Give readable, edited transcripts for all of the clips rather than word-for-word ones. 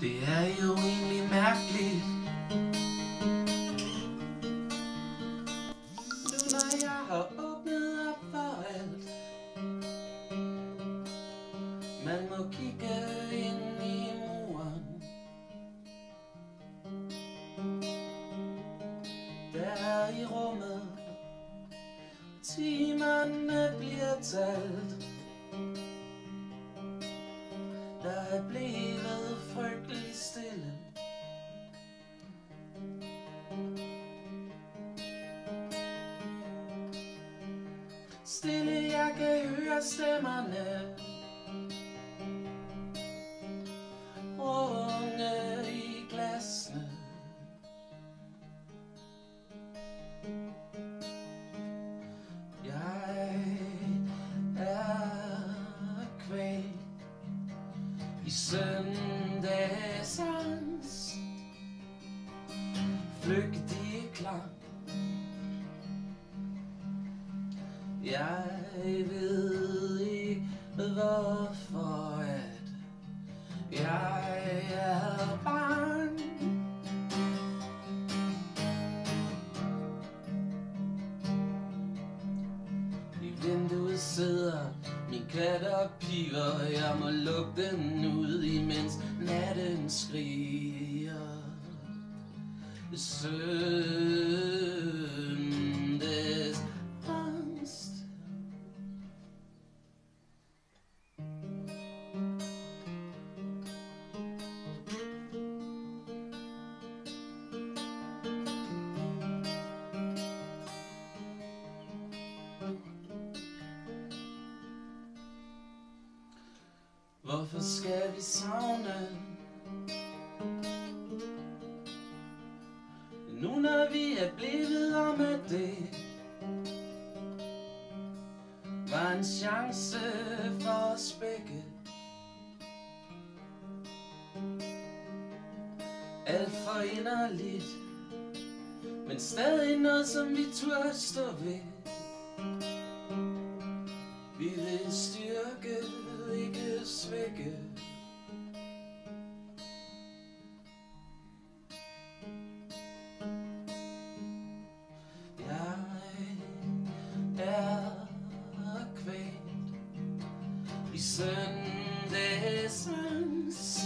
Det er jo egentlig mærkeligt, nu når jeg har åbnet op for alt. Man må kigge ind i muren, der i rummet, timerne bliver talt. Der er blevet frygtelig stille. Stille, jeg kan høre stemmerne runge i glasene. Jeg er kvalt i søndagsangst, flygtige klang. Jeg ved ikke hvorfor at jeg er barn. I vinduet sidder min kat og piver, jeg må lukke den ud, imens natten skriger. Søndags angst. Hvorfor skal vi savne, nu når vi er blevet om, at det var en chance for os begge? Alt for inderligt, men stadig noget som vi turde stå ved. Vi vil styrke, ikke svække. Jeg er kvalt i søndagsangst,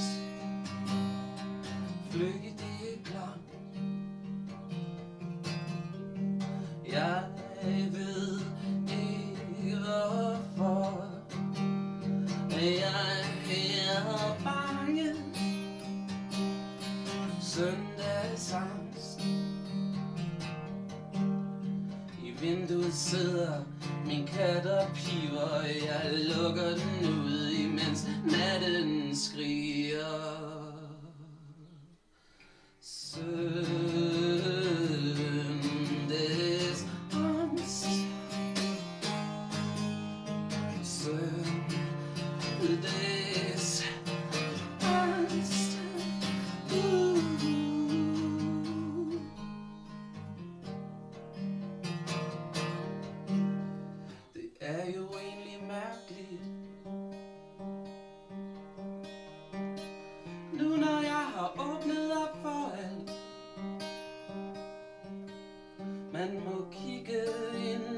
flygtige klang. Jeg ved ikke hvorfor jeg er bange. Søndagsangst. I vinduet sidder min kat og piver, jeg lukker den ud, imens natten skriger. Søndagsangst. Søndagsangst. Det er jo egentlig mærkeligt, nu når jeg har åbnet op for alt. Man må kigge ind